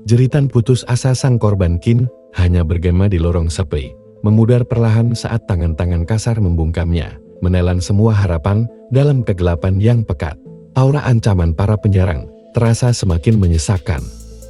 Jeritan putus asa sang korban kini hanya bergema di lorong sepi, memudar perlahan saat tangan-tangan kasar membungkamnya, menelan semua harapan dalam kegelapan yang pekat. Aura ancaman para penyerang terasa semakin menyesakkan,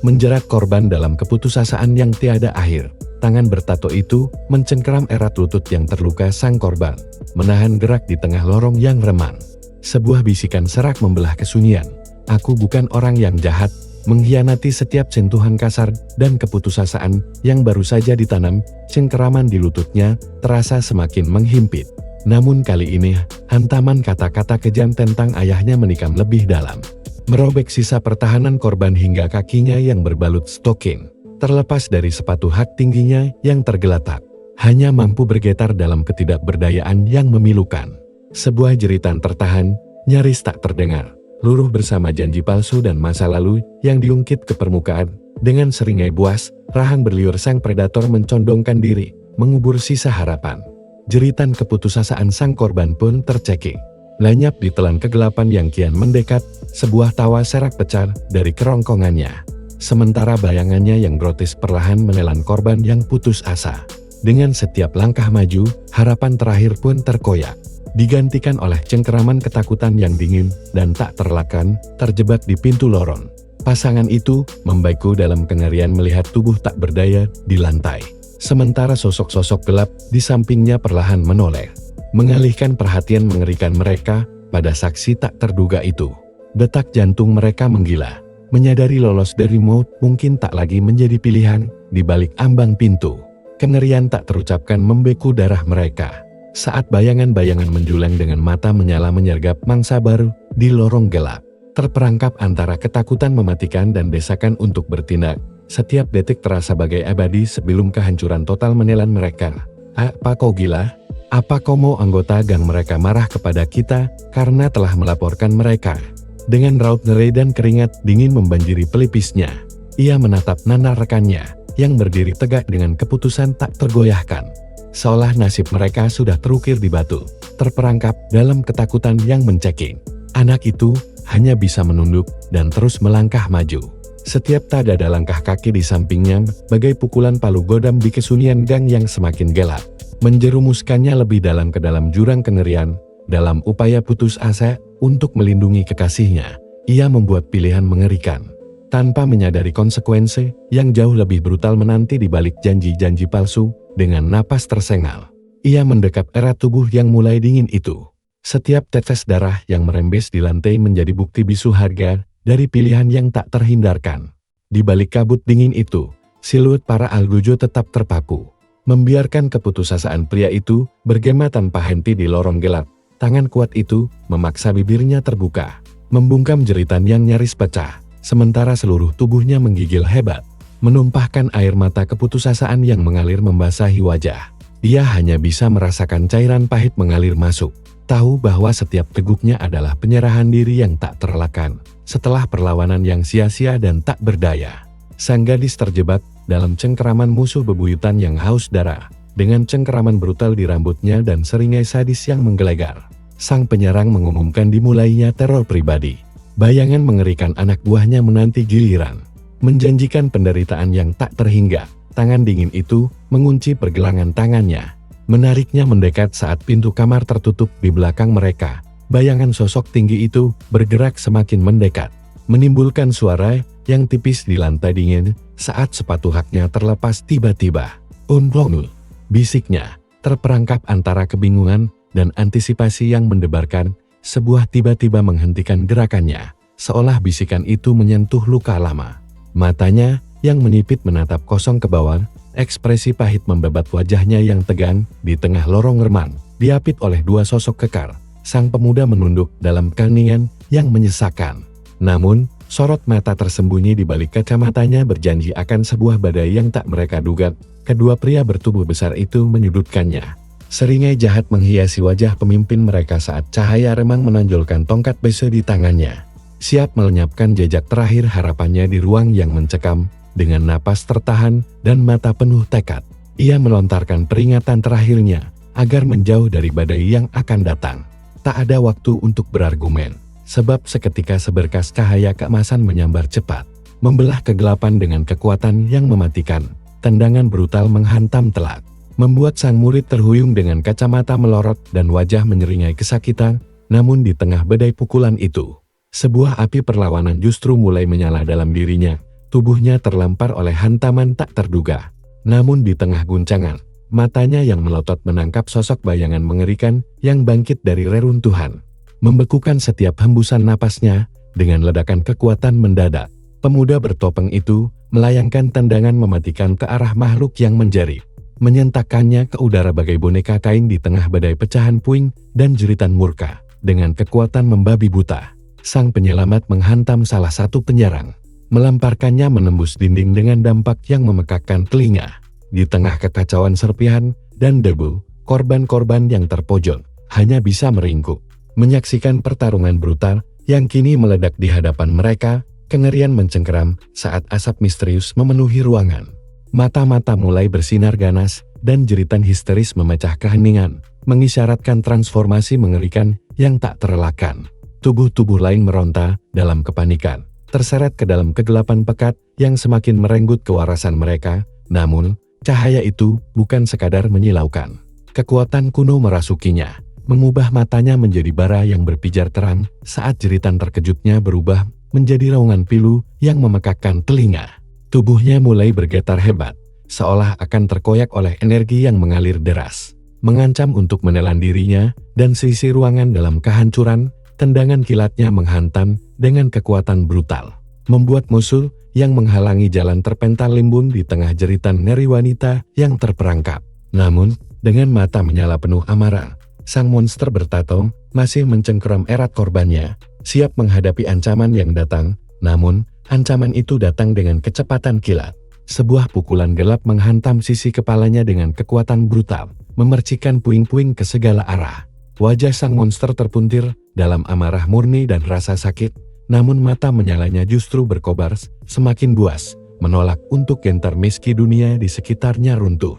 menjerat korban dalam keputusasaan yang tiada akhir. Tangan bertato itu mencengkeram erat lutut yang terluka sang korban, menahan gerak di tengah lorong yang remang. Sebuah bisikan serak membelah kesunyian. Aku bukan orang yang jahat, mengkhianati setiap sentuhan kasar dan keputusasaan yang baru saja ditanam. Cengkeraman di lututnya terasa semakin menghimpit. Namun kali ini, hantaman kata-kata kejam tentang ayahnya menikam lebih dalam, merobek sisa pertahanan korban hingga kakinya yang berbalut stoking, terlepas dari sepatu hak tingginya yang tergeletak, hanya mampu bergetar dalam ketidakberdayaan yang memilukan. Sebuah jeritan tertahan, nyaris tak terdengar, luruh bersama janji palsu dan masa lalu yang diungkit ke permukaan. Dengan seringai buas, rahang berliur sang predator mencondongkan diri, mengubur sisa harapan. Jeritan keputusasaan sang korban pun tercekik, lenyap di telan kegelapan yang kian mendekat. Sebuah tawa serak pecah dari kerongkongannya, sementara bayangannya yang grotis perlahan menelan korban yang putus asa. Dengan setiap langkah maju, harapan terakhir pun terkoyak, digantikan oleh cengkeraman ketakutan yang dingin dan tak terelakkan, terjebak di pintu lorong. Pasangan itu membaiku dalam kengerian melihat tubuh tak berdaya di lantai, sementara sosok-sosok gelap di sampingnya perlahan menoleh, mengalihkan perhatian mengerikan mereka pada saksi tak terduga itu. Detak jantung mereka menggila, menyadari lolos dari maut mungkin tak lagi menjadi pilihan. Di balik ambang pintu, kengerian tak terucapkan membeku darah mereka, saat bayangan-bayangan menjulang dengan mata menyala menyergap mangsa baru di lorong gelap. Terperangkap antara ketakutan mematikan dan desakan untuk bertindak, setiap detik terasa bagai abadi sebelum kehancuran total menelan mereka. Apa kau gila? Apa kau mau anggota gang mereka marah kepada kita karena telah melaporkan mereka? Dengan raut ngeri dan keringat dingin membanjiri pelipisnya, ia menatap Nana rekannya yang berdiri tegak dengan keputusan tak tergoyahkan, seolah nasib mereka sudah terukir di batu. Terperangkap dalam ketakutan yang mencekik, anak itu hanya bisa menunduk dan terus melangkah maju. Setiap tak ada langkah kaki di sampingnya bagai pukulan palu godam di kesunyian gang yang semakin gelap, menjerumuskannya lebih dalam ke dalam jurang kengerian. Dalam upaya putus asa untuk melindungi kekasihnya, ia membuat pilihan mengerikan, tanpa menyadari konsekuensi yang jauh lebih brutal menanti di balik janji-janji palsu. Dengan napas tersengal, ia mendekap erat tubuh yang mulai dingin itu. Setiap tetes darah yang merembes di lantai menjadi bukti bisu harga dari pilihan yang tak terhindarkan. Di balik kabut dingin itu, siluet para Algujo tetap terpaku, membiarkan keputusasaan pria itu bergema tanpa henti di lorong gelap. Tangan kuat itu memaksa bibirnya terbuka, membungkam jeritan yang nyaris pecah, sementara seluruh tubuhnya menggigil hebat, menumpahkan air mata keputusasaan yang mengalir membasahi wajah. Dia hanya bisa merasakan cairan pahit mengalir masuk, tahu bahwa setiap teguknya adalah penyerahan diri yang tak terelakkan, setelah perlawanan yang sia-sia dan tak berdaya. Sang gadis terjebak dalam cengkeraman musuh bebuyutan yang haus darah, dengan cengkeraman brutal di rambutnya dan seringai sadis yang menggelegar. Sang penyerang mengumumkan dimulainya teror pribadi. Bayangan mengerikan anak buahnya menanti giliran, menjanjikan penderitaan yang tak terhingga. Tangan dingin itu mengunci pergelangan tangannya, menariknya mendekat saat pintu kamar tertutup di belakang mereka. Bayangan sosok tinggi itu bergerak semakin mendekat, menimbulkan suara yang tipis di lantai dingin saat sepatu haknya terlepas tiba-tiba. "Unplonul," bisiknya, terperangkap antara kebingungan dan antisipasi yang mendebarkan. Sebuah tiba-tiba menghentikan gerakannya, seolah bisikan itu menyentuh luka lama. Matanya yang menyipit menatap kosong ke bawah, ekspresi pahit membebat wajahnya yang tegang. Di tengah lorong remang, diapit oleh dua sosok kekar, sang pemuda menunduk dalam keheningan yang menyesakkan. Namun, sorot mata tersembunyi di balik kacamatanya berjanji akan sebuah badai yang tak mereka duga. Kedua pria bertubuh besar itu menyudutkannya. Seringai jahat menghiasi wajah pemimpin mereka saat cahaya remang menonjolkan tongkat besi di tangannya, siap melenyapkan jejak terakhir harapannya di ruang yang mencekam. Dengan napas tertahan dan mata penuh tekad, ia melontarkan peringatan terakhirnya agar menjauh dari badai yang akan datang. Tak ada waktu untuk berargumen, sebab seketika seberkas cahaya keemasan menyambar cepat, membelah kegelapan dengan kekuatan yang mematikan. Tendangan brutal menghantam telak, membuat sang murid terhuyung dengan kacamata melorot dan wajah menyeringai kesakitan. Namun di tengah badai pukulan itu, sebuah api perlawanan justru mulai menyala dalam dirinya. Tubuhnya terlempar oleh hantaman tak terduga. Namun di tengah guncangan, matanya yang melotot menangkap sosok bayangan mengerikan yang bangkit dari reruntuhan, membekukan setiap hembusan napasnya. Dengan ledakan kekuatan mendadak, pemuda bertopeng itu melayangkan tendangan mematikan ke arah makhluk yang menjerit, menyentakkannya ke udara bagai boneka kain di tengah badai pecahan puing dan jeritan murka. Dengan kekuatan membabi buta, sang penyelamat menghantam salah satu penyerang, melemparkannya menembus dinding dengan dampak yang memekakkan telinga. Di tengah kekacauan serpihan dan debu, korban-korban yang terpojok hanya bisa meringkuk, menyaksikan pertarungan brutal yang kini meledak di hadapan mereka. Kengerian mencengkeram saat asap misterius memenuhi ruangan. Mata-mata mulai bersinar ganas dan jeritan histeris memecah keheningan, mengisyaratkan transformasi mengerikan yang tak terelakkan. Tubuh-tubuh lain meronta dalam kepanikan, terseret ke dalam kegelapan pekat yang semakin merenggut kewarasan mereka. Namun, cahaya itu bukan sekadar menyilaukan. Kekuatan kuno merasukinya, mengubah matanya menjadi bara yang berpijar terang saat jeritan terkejutnya berubah menjadi raungan pilu yang memekakkan telinga. Tubuhnya mulai bergetar hebat, seolah akan terkoyak oleh energi yang mengalir deras, mengancam untuk menelan dirinya dan seisi ruangan dalam kehancuran. Tendangan kilatnya menghantam dengan kekuatan brutal, membuat musuh yang menghalangi jalan terpental limbun di tengah jeritan neri wanita yang terperangkap. Namun, dengan mata menyala penuh amarah, sang monster bertato masih mencengkeram erat korbannya, siap menghadapi ancaman yang datang. Namun, ancaman itu datang dengan kecepatan kilat. Sebuah pukulan gelap menghantam sisi kepalanya dengan kekuatan brutal, memercikan puing-puing ke segala arah. Wajah sang monster terpuntir dalam amarah murni dan rasa sakit, namun mata menyalanya justru berkobar semakin buas, menolak untuk gentar meski dunia di sekitarnya runtuh.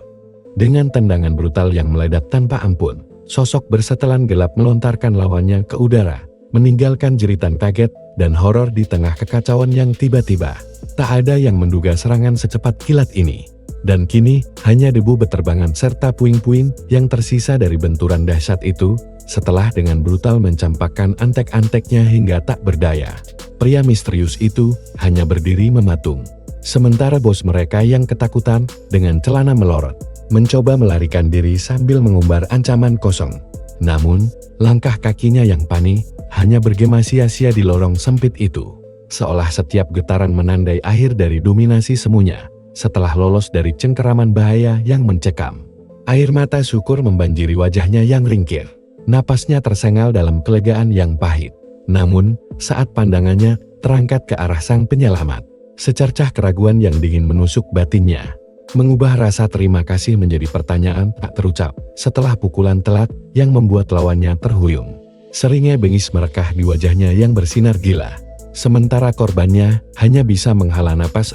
Dengan tendangan brutal yang meledak tanpa ampun, sosok bersetelan gelap melontarkan lawannya ke udara, meninggalkan jeritan kaget dan horor di tengah kekacauan yang tiba-tiba. Tak ada yang menduga serangan secepat kilat ini. Dan kini, hanya debu beterbangan serta puing-puing yang tersisa dari benturan dahsyat itu, setelah dengan brutal mencampakkan antek-anteknya hingga tak berdaya. Pria misterius itu hanya berdiri mematung. Sementara bos mereka yang ketakutan dengan celana melorot, mencoba melarikan diri sambil mengumbar ancaman kosong. Namun, langkah kakinya yang panik hanya bergema sia-sia di lorong sempit itu, seolah setiap getaran menandai akhir dari dominasi semuanya. Setelah lolos dari cengkeraman bahaya yang mencekam, air mata syukur membanjiri wajahnya yang ringkir. Napasnya tersengal dalam kelegaan yang pahit. Namun, saat pandangannya terangkat ke arah sang penyelamat, secercah keraguan yang dingin menusuk batinnya, mengubah rasa terima kasih menjadi pertanyaan tak terucap. Setelah pukulan telat yang membuat lawannya terhuyung, seringnya bengis merekah di wajahnya yang bersinar gila. Sementara korbannya hanya bisa menghela napas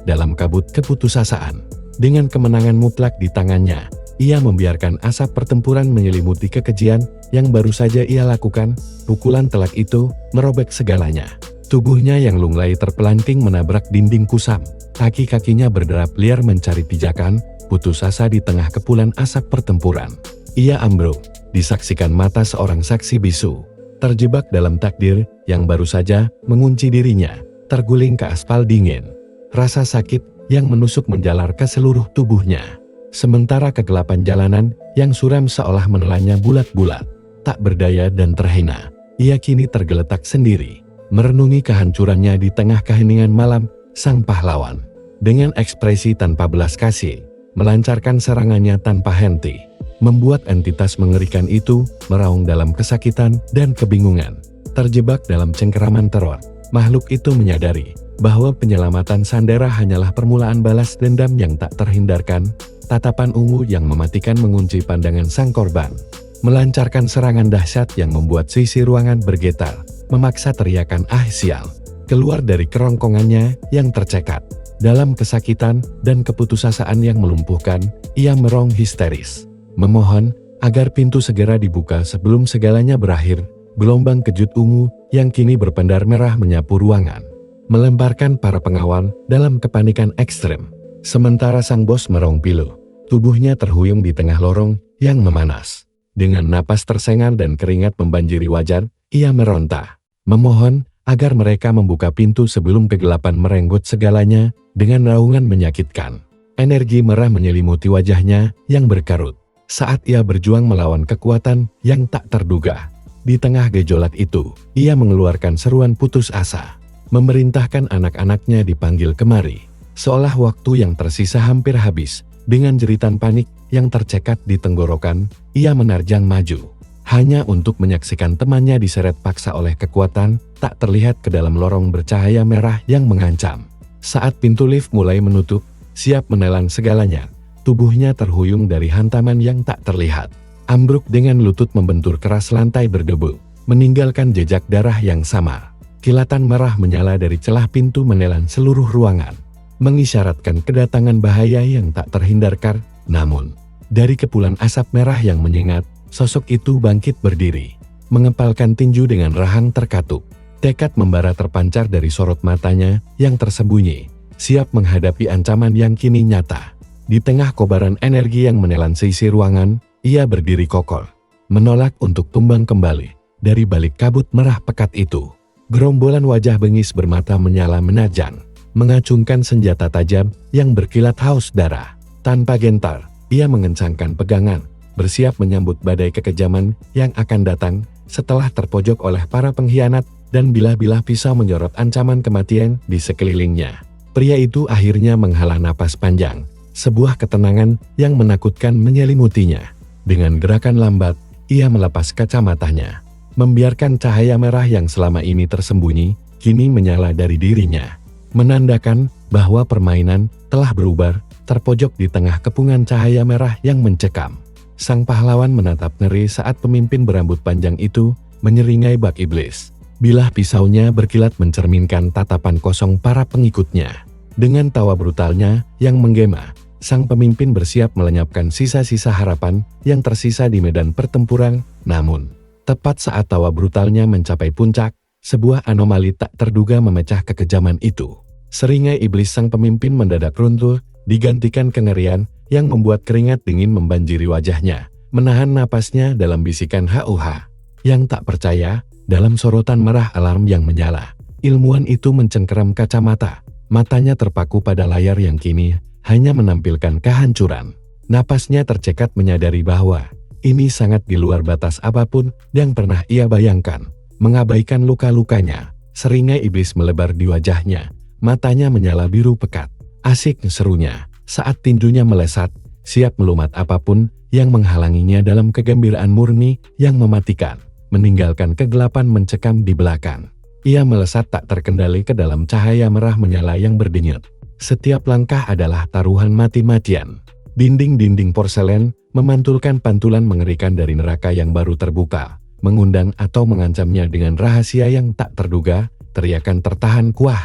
dalam kabut keputusasaan. Dengan kemenangan mutlak di tangannya, ia membiarkan asap pertempuran menyelimuti kekejian yang baru saja ia lakukan. Pukulan telak itu merobek segalanya. Tubuhnya yang lunglai terpelanting menabrak dinding kusam. Kaki-kakinya berderap liar mencari pijakan, putus asa di tengah kepulan asap pertempuran. Ia ambruk, disaksikan mata seorang saksi bisu. Terjebak dalam takdir yang baru saja mengunci dirinya, terguling ke aspal dingin. Rasa sakit yang menusuk menjalar ke seluruh tubuhnya. Sementara kegelapan jalanan yang suram seolah menelannya bulat-bulat. Tak berdaya dan terhina, ia kini tergeletak sendiri, merenungi kehancurannya di tengah keheningan malam. Sang pahlawan, dengan ekspresi tanpa belas kasih, melancarkan serangannya tanpa henti, membuat entitas mengerikan itu meraung dalam kesakitan dan kebingungan. Terjebak dalam cengkeraman teror, makhluk itu menyadari bahwa penyelamatan Sandera hanyalah permulaan balas dendam yang tak terhindarkan. Tatapan ungu yang mematikan mengunci pandangan sang korban, melancarkan serangan dahsyat yang membuat sisi ruangan bergetar, memaksa teriakan sial keluar dari kerongkongannya yang tercekat. Dalam kesakitan dan keputusasaan yang melumpuhkan, ia merong histeris, memohon agar pintu segera dibuka sebelum segalanya berakhir. Gelombang kejut ungu yang kini berpendar merah menyapu ruangan, melemparkan para pengawal dalam kepanikan ekstrem. Sementara sang bos merong pilu, tubuhnya terhuyung di tengah lorong yang memanas. Dengan napas tersengal dan keringat membanjiri wajah, ia meronta, memohon agar mereka membuka pintu sebelum kegelapan merenggut segalanya dengan raungan menyakitkan. Energi merah menyelimuti wajahnya yang berkarut saat ia berjuang melawan kekuatan yang tak terduga. Di tengah gejolak itu, ia mengeluarkan seruan putus asa, memerintahkan anak-anaknya dipanggil kemari. Seolah waktu yang tersisa hampir habis, dengan jeritan panik yang tercekat di tenggorokan, ia menerjang maju. Hanya untuk menyaksikan temannya diseret paksa oleh kekuatan tak terlihat ke dalam lorong bercahaya merah yang mengancam. Saat pintu lift mulai menutup, siap menelan segalanya, tubuhnya terhuyung dari hantaman yang tak terlihat. Ambruk dengan lutut membentur keras lantai berdebu, meninggalkan jejak darah yang samar. Kilatan merah menyala dari celah pintu menelan seluruh ruangan, mengisyaratkan kedatangan bahaya yang tak terhindarkan. Namun, dari kepulan asap merah yang menyengat, sosok itu bangkit berdiri, mengepalkan tinju dengan rahang terkatup. Tekad membara terpancar dari sorot matanya yang tersembunyi, siap menghadapi ancaman yang kini nyata. Di tengah kobaran energi yang menelan seisi ruangan, ia berdiri kokoh, menolak untuk tumbang kembali dari balik kabut merah pekat itu. Gerombolan wajah bengis bermata menyala menajam, mengacungkan senjata tajam yang berkilat haus darah. Tanpa gentar, ia mengencangkan pegangan, bersiap menyambut badai kekejaman yang akan datang setelah terpojok oleh para pengkhianat dan bilah-bilah pisau menyorot ancaman kematian di sekelilingnya. Pria itu akhirnya menghela napas panjang, sebuah ketenangan yang menakutkan menyelimutinya. Dengan gerakan lambat, ia melepas kacamatanya, membiarkan cahaya merah yang selama ini tersembunyi, kini menyala dari dirinya, menandakan bahwa permainan telah berubah. Terpojok di tengah kepungan cahaya merah yang mencekam, sang pahlawan menatap ngeri saat pemimpin berambut panjang itu menyeringai bak iblis. Bilah pisaunya berkilat mencerminkan tatapan kosong para pengikutnya. Dengan tawa brutalnya yang menggema, sang pemimpin bersiap melenyapkan sisa-sisa harapan yang tersisa di medan pertempuran. Namun, tepat saat tawa brutalnya mencapai puncak, sebuah anomali tak terduga memecah kekejaman itu. Seringai iblis sang pemimpin mendadak runtuh, digantikan kengerian yang membuat keringat dingin membanjiri wajahnya, menahan napasnya dalam bisikan "Hauha." Yang tak percaya, dalam sorotan merah alarm yang menyala, ilmuwan itu mencengkeram kacamata, matanya terpaku pada layar yang kini hanya menampilkan kehancuran. Napasnya tercekat menyadari bahwa ini sangat di luar batas apapun yang pernah ia bayangkan. Mengabaikan luka-lukanya, seringai iblis melebar di wajahnya, matanya menyala biru pekat. Asik serunya, saat tinjunya melesat, siap melumat apapun yang menghalanginya dalam kegembiraan murni yang mematikan, meninggalkan kegelapan mencekam di belakang. Ia melesat tak terkendali ke dalam cahaya merah menyala yang berdenyut. Setiap langkah adalah taruhan mati-matian. Dinding-dinding porselen memantulkan pantulan mengerikan dari neraka yang baru terbuka, mengundang atau mengancamnya dengan rahasia yang tak terduga. Teriakan tertahan kuah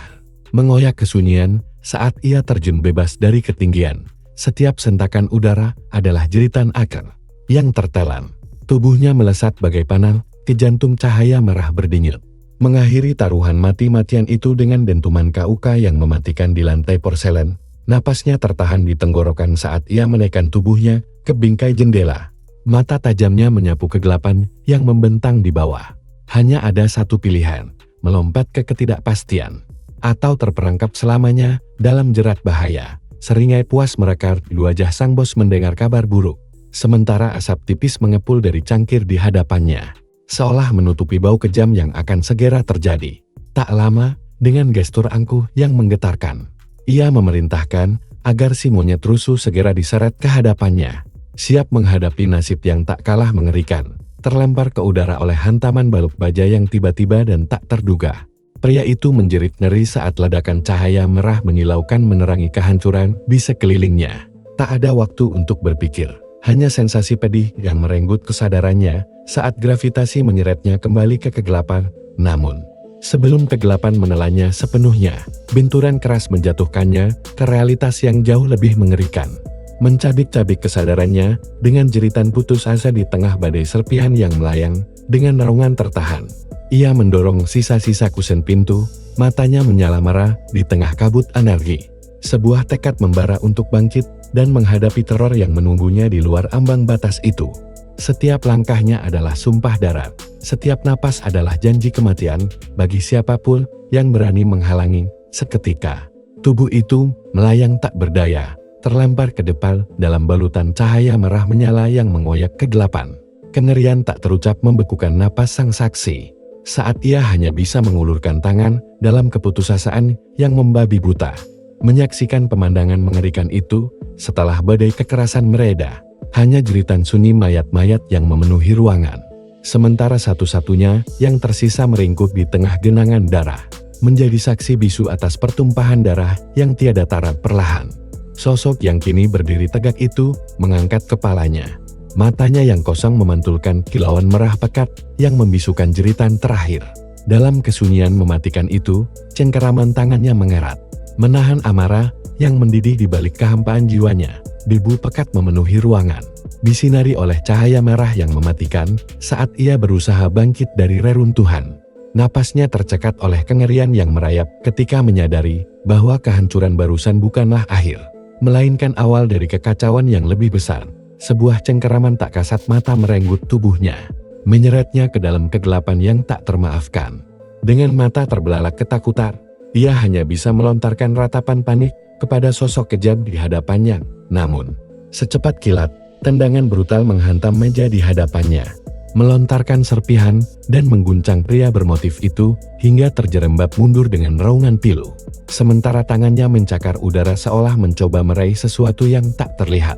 mengoyak kesunyian saat ia terjun bebas dari ketinggian. Setiap sentakan udara adalah jeritan akar yang tertelan. Tubuhnya melesat bagai panal ke jantung cahaya merah berdenyut, mengakhiri taruhan mati-matian itu dengan dentuman KUK yang mematikan di lantai porselen. Napasnya tertahan di tenggorokan saat ia menaikkan tubuhnya ke bingkai jendela. Mata tajamnya menyapu kegelapan yang membentang di bawah. Hanya ada satu pilihan, melompat ke ketidakpastian, atau terperangkap selamanya dalam jerat bahaya. Seringai puas merekar di wajah sang bos mendengar kabar buruk, sementara asap tipis mengepul dari cangkir di hadapannya, seolah menutupi bau kejam yang akan segera terjadi. Tak lama, dengan gestur angkuh yang menggetarkan, ia memerintahkan agar si monyet rusuh segera diseret ke hadapannya, siap menghadapi nasib yang tak kalah mengerikan, terlempar ke udara oleh hantaman balok baja yang tiba-tiba dan tak terduga. Pria itu menjerit ngeri saat ledakan cahaya merah menyilaukan menerangi kehancuran di sekelilingnya. Tak ada waktu untuk berpikir, hanya sensasi pedih yang merenggut kesadarannya saat gravitasi menyeretnya kembali ke kegelapan. Namun, sebelum kegelapan menelannya sepenuhnya, benturan keras menjatuhkannya ke realitas yang jauh lebih mengerikan. Mencabik-cabik kesadarannya dengan jeritan putus asa di tengah badai serpihan yang melayang dengan naungan tertahan. Ia mendorong sisa-sisa kusen pintu, matanya menyala merah di tengah kabut energi. Sebuah tekad membara untuk bangkit dan menghadapi teror yang menunggunya di luar ambang batas itu. Setiap langkahnya adalah sumpah darat. Setiap napas adalah janji kematian bagi siapapun yang berani menghalangi. Seketika, tubuh itu melayang tak berdaya, terlempar ke depan dalam balutan cahaya merah menyala yang mengoyak kegelapan. Kengerian tak terucap membekukan napas sang saksi. Saat ia hanya bisa mengulurkan tangan dalam keputusasaan yang membabi buta. Menyaksikan pemandangan mengerikan itu, setelah badai kekerasan mereda, hanya jeritan sunyi mayat-mayat yang memenuhi ruangan. Sementara satu-satunya yang tersisa meringkuk di tengah genangan darah, menjadi saksi bisu atas pertumpahan darah yang tiada tara perlahan. Sosok yang kini berdiri tegak itu mengangkat kepalanya. Matanya yang kosong memantulkan kilauan merah pekat yang membisukan jeritan terakhir. Dalam kesunyian mematikan itu, cengkeraman tangannya mengerat, menahan amarah yang mendidih di balik kehampaan jiwanya. Debu pekat memenuhi ruangan, disinari oleh cahaya merah yang mematikan saat ia berusaha bangkit dari reruntuhan. Napasnya tercekat oleh kengerian yang merayap ketika menyadari bahwa kehancuran barusan bukanlah akhir, melainkan awal dari kekacauan yang lebih besar. Sebuah cengkeraman tak kasat mata merenggut tubuhnya, menyeretnya ke dalam kegelapan yang tak termaafkan. Dengan mata terbelalak ketakutan, ia hanya bisa melontarkan ratapan panik kepada sosok kejam di hadapannya. Namun, secepat kilat, tendangan brutal menghantam meja di hadapannya, melontarkan serpihan dan mengguncang pria bermotif itu hingga terjerembab mundur dengan raungan pilu. Sementara tangannya mencakar udara seolah mencoba meraih sesuatu yang tak terlihat.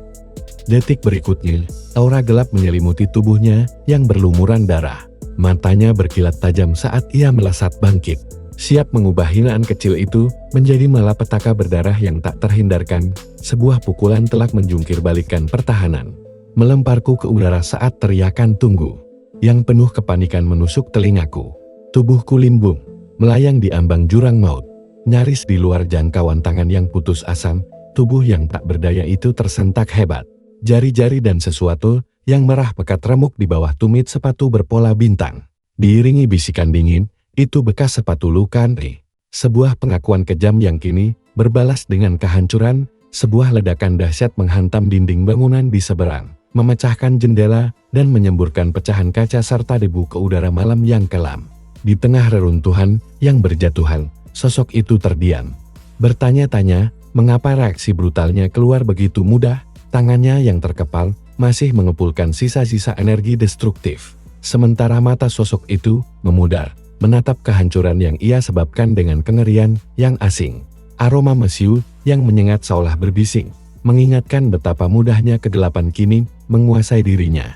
Detik berikutnya, aura gelap menyelimuti tubuhnya yang berlumuran darah. Matanya berkilat tajam saat ia melesat bangkit, siap mengubah hinaan kecil itu menjadi malapetaka berdarah yang tak terhindarkan. Sebuah pukulan telak menjungkir balikan pertahanan, melemparku ke udara saat teriakan tunggu yang penuh kepanikan menusuk telingaku. Tubuhku limbung, melayang di ambang jurang maut. Nyaris di luar jangkauan tangan yang putus asa, tubuh yang tak berdaya itu tersentak hebat. Jari-jari dan sesuatu yang merah pekat remuk di bawah tumit sepatu berpola bintang. Diiringi bisikan dingin, itu bekas sepatu luka Andre. Sebuah pengakuan kejam yang kini berbalas dengan kehancuran. Sebuah ledakan dahsyat menghantam dinding bangunan di seberang, memecahkan jendela dan menyemburkan pecahan kaca serta debu ke udara malam yang kelam. Di tengah reruntuhan yang berjatuhan, sosok itu terdiam, bertanya-tanya mengapa reaksi brutalnya keluar begitu mudah. Tangannya yang terkepal masih mengepulkan sisa-sisa energi destruktif, sementara mata sosok itu memudar, menatap kehancuran yang ia sebabkan dengan kengerian yang asing. Aroma mesiu yang menyengat seolah berbising, mengingatkan betapa mudahnya kegelapan kini menguasai dirinya.